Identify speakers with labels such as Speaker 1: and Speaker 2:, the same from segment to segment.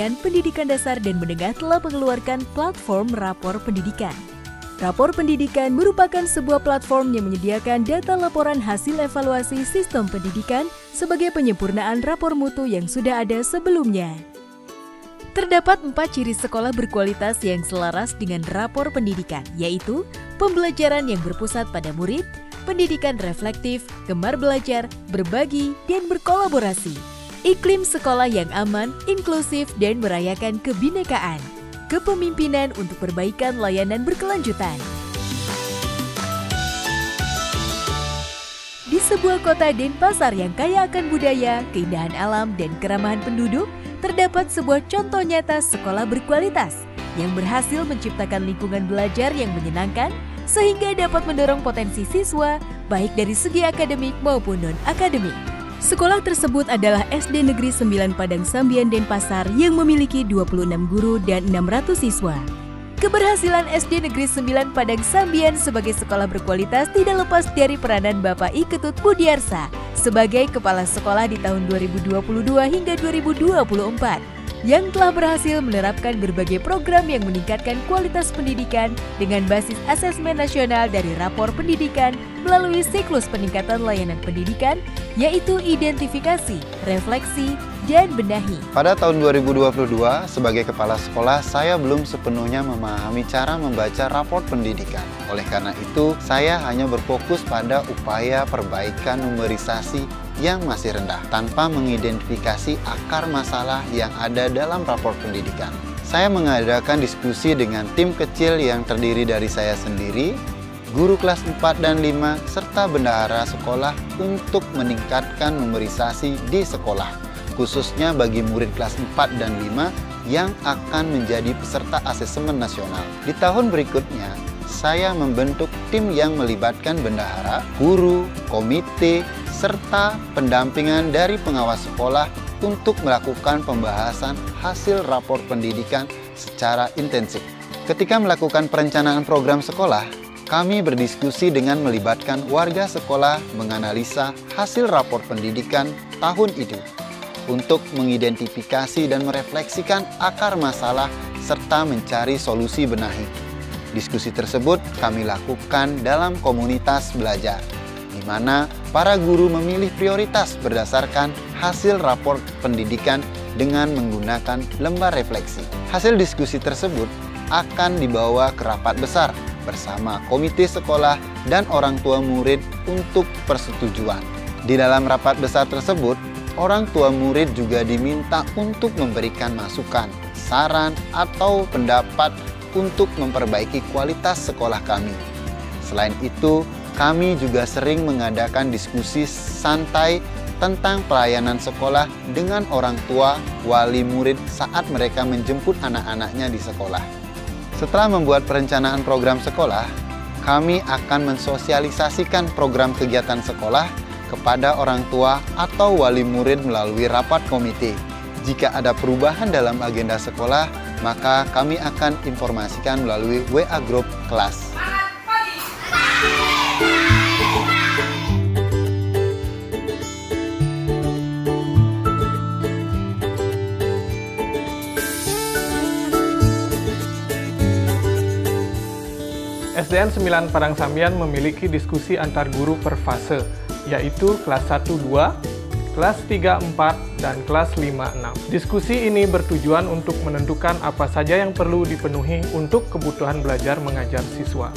Speaker 1: Kementerian Pendidikan Dasar dan Menengah telah mengeluarkan platform Rapor Pendidikan. Rapor Pendidikan merupakan sebuah platform yang menyediakan data laporan hasil evaluasi sistem pendidikan sebagai penyempurnaan rapor mutu yang sudah ada sebelumnya. Terdapat 4 ciri sekolah berkualitas yang selaras dengan rapor pendidikan, yaitu pembelajaran yang berpusat pada murid, pendidikan reflektif, gemar belajar, berbagi, dan berkolaborasi, iklim sekolah yang aman, inklusif, dan merayakan kebinekaan, kepemimpinan untuk perbaikan layanan berkelanjutan. Di sebuah kota Denpasar yang kaya akan budaya, keindahan alam, dan keramahan penduduk, terdapat sebuah contoh nyata sekolah berkualitas yang berhasil menciptakan lingkungan belajar yang menyenangkan sehingga dapat mendorong potensi siswa baik dari segi akademik maupun non-akademik. Sekolah tersebut adalah SD Negeri 9 Padang Sambian Denpasar yang memiliki 26 guru dan 600 siswa. Keberhasilan SD Negeri 9 Padang Sambian sebagai sekolah berkualitas tidak lepas dari peranan Bapak I Ketut Budiarsa sebagai kepala sekolah di tahun 2022 hingga 2024 yang telah berhasil menerapkan berbagai program yang meningkatkan kualitas pendidikan dengan basis asesmen nasional dari rapor pendidikan melalui siklus peningkatan layanan pendidikan, yaitu identifikasi, refleksi, dan benahi.
Speaker 2: Pada tahun 2022, sebagai kepala sekolah, saya belum sepenuhnya memahami cara membaca rapor pendidikan. Oleh karena itu, saya hanya berfokus pada upaya perbaikan numerisasi yang masih rendah, tanpa mengidentifikasi akar masalah yang ada dalam rapor pendidikan. Saya mengadakan diskusi dengan tim kecil yang terdiri dari saya sendiri, guru kelas 4 dan 5, serta bendahara sekolah untuk meningkatkan numerisasi di sekolah, khususnya bagi murid kelas 4 dan 5 yang akan menjadi peserta asesmen nasional. Di tahun berikutnya, saya membentuk tim yang melibatkan bendahara, guru, komite, serta pendampingan dari pengawas sekolah untuk melakukan pembahasan hasil rapor pendidikan secara intensif. Ketika melakukan perencanaan program sekolah, kami berdiskusi dengan melibatkan warga sekolah menganalisa hasil rapor pendidikan tahun itu untuk mengidentifikasi dan merefleksikan akar masalah serta mencari solusi benahi. Diskusi tersebut kami lakukan dalam komunitas belajar, di mana para guru memilih prioritas berdasarkan hasil rapor pendidikan dengan menggunakan lembar refleksi. Hasil diskusi tersebut akan dibawa ke rapat besar bersama komite sekolah dan orang tua murid untuk persetujuan. Di dalam rapat besar tersebut, orang tua murid juga diminta untuk memberikan masukan, saran, atau pendapat untuk memperbaiki kualitas sekolah kami. Selain itu, kami juga sering mengadakan diskusi santai tentang pelayanan sekolah dengan orang tua, wali murid saat mereka menjemput anak-anaknya di sekolah. Setelah membuat perencanaan program sekolah, kami akan mensosialisasikan program kegiatan sekolah kepada orang tua atau wali murid melalui rapat komite. Jika ada perubahan dalam agenda sekolah, maka kami akan informasikan melalui WA Group kelas.
Speaker 3: SDN 9 Padang Sambian memiliki diskusi antar guru per fase, yaitu kelas 1-2, kelas 3-4, dan kelas 5-6. Diskusi ini bertujuan untuk menentukan apa saja yang perlu dipenuhi untuk kebutuhan belajar mengajar siswa,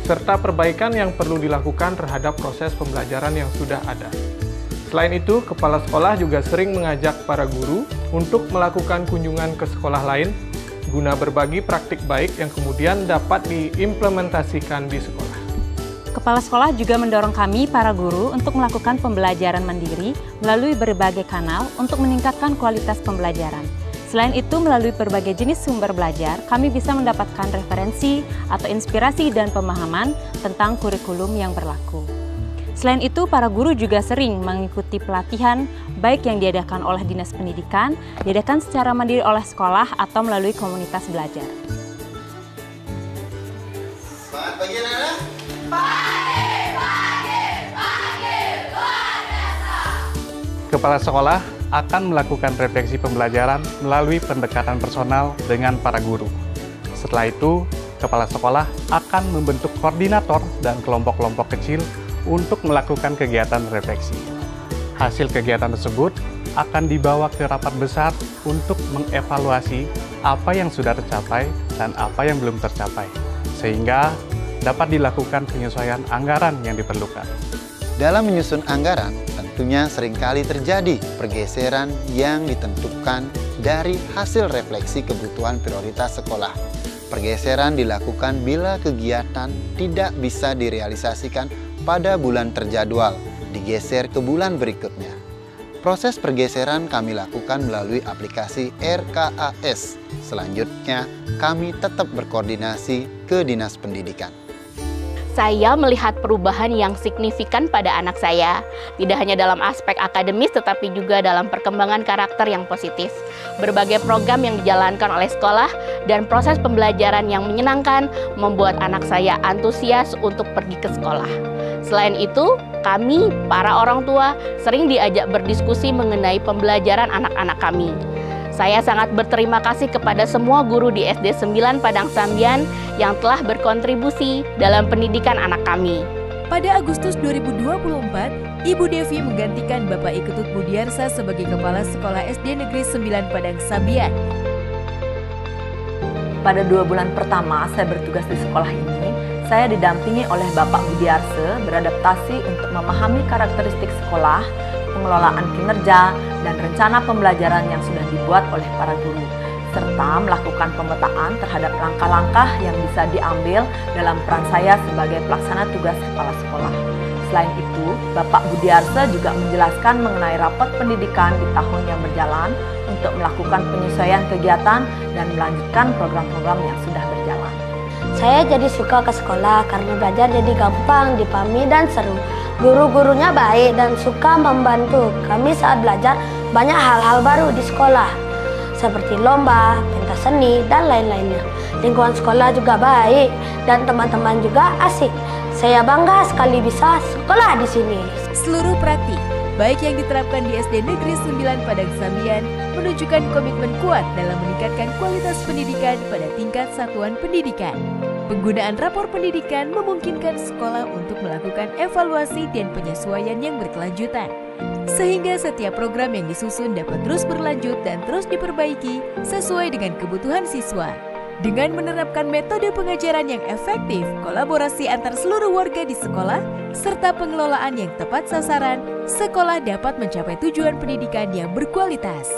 Speaker 3: serta perbaikan yang perlu dilakukan terhadap proses pembelajaran yang sudah ada. Selain itu, kepala sekolah juga sering mengajak para guru untuk melakukan kunjungan ke sekolah lain guna berbagi praktik baik yang kemudian dapat diimplementasikan di sekolah.
Speaker 4: Kepala sekolah juga mendorong kami, para guru, untuk melakukan pembelajaran mandiri melalui berbagai kanal untuk meningkatkan kualitas pembelajaran. Selain itu, melalui berbagai jenis sumber belajar, kami bisa mendapatkan referensi atau inspirasi dan pemahaman tentang kurikulum yang berlaku. Selain itu, para guru juga sering mengikuti pelatihan baik yang diadakan oleh Dinas Pendidikan, diadakan secara mandiri oleh sekolah atau melalui komunitas belajar.
Speaker 2: Selamat pagi anak-anak.
Speaker 3: Kepala sekolah
Speaker 5: akan melakukan refleksi pembelajaran melalui pendekatan personal dengan para guru. Setelah itu, kepala sekolah akan membentuk koordinator dan kelompok-kelompok kecil untuk melakukan kegiatan refleksi. Hasil kegiatan tersebut akan dibawa ke rapat besar untuk mengevaluasi apa yang sudah tercapai dan apa yang belum tercapai, sehingga dapat dilakukan penyesuaian anggaran yang diperlukan.
Speaker 2: Dalam menyusun anggaran, tentunya seringkali terjadi pergeseran yang ditentukan dari hasil refleksi kebutuhan prioritas sekolah. Pergeseran dilakukan bila kegiatan tidak bisa direalisasikan pada bulan terjadwal, digeser ke bulan berikutnya. Proses pergeseran kami lakukan melalui aplikasi RKAS. Selanjutnya, kami tetap berkoordinasi ke Dinas Pendidikan.
Speaker 6: Saya melihat perubahan yang signifikan pada anak saya, tidak hanya dalam aspek akademis tetapi juga dalam perkembangan karakter yang positif. Berbagai program yang dijalankan oleh sekolah dan proses pembelajaran yang menyenangkan membuat anak saya antusias untuk pergi ke sekolah. Selain itu, kami, para orang tua, sering diajak berdiskusi mengenai pembelajaran anak-anak kami. Saya sangat berterima kasih kepada semua guru di SD 9 Padang Sambian yang telah berkontribusi dalam pendidikan anak kami.
Speaker 1: Pada Agustus 2024, Ibu Devi menggantikan Bapak Iketut Budiarsa sebagai Kepala Sekolah SD Negeri 9 Padang Sambian.
Speaker 7: Pada 2 bulan pertama saya bertugas di sekolah ini, saya didampingi oleh Bapak Budiarsa beradaptasi untuk memahami karakteristik sekolah, pengelolaan kinerja, dan rencana pembelajaran yang sudah dibuat oleh para guru, serta melakukan pemetaan terhadap langkah-langkah yang bisa diambil dalam peran saya sebagai pelaksana tugas kepala sekolah. Selain itu, Bapak Budiarsa juga menjelaskan mengenai rapat pendidikan di tahun yang berjalan untuk melakukan penyesuaian kegiatan dan melanjutkan program-program yang sudah berjalan.
Speaker 8: Saya jadi suka ke sekolah karena belajar jadi gampang, dipahami dan seru. Guru-gurunya baik dan suka membantu kami saat belajar banyak hal-hal baru di sekolah, seperti lomba, pentas seni, dan lain-lainnya. Lingkungan sekolah juga baik dan teman-teman juga asik. Saya bangga sekali bisa sekolah di sini.
Speaker 1: Seluruh praktik, baik yang diterapkan di SD Negeri 9 Padang Sambian, menunjukkan komitmen kuat dalam meningkatkan kualitas pendidikan pada tingkat satuan pendidikan. Penggunaan rapor pendidikan memungkinkan sekolah untuk melakukan evaluasi dan penyesuaian yang berkelanjutan, sehingga setiap program yang disusun dapat terus berlanjut dan terus diperbaiki sesuai dengan kebutuhan siswa. Dengan menerapkan metode pengajaran yang efektif, kolaborasi antar seluruh warga di sekolah, serta pengelolaan yang tepat sasaran, sekolah dapat mencapai tujuan pendidikan yang berkualitas.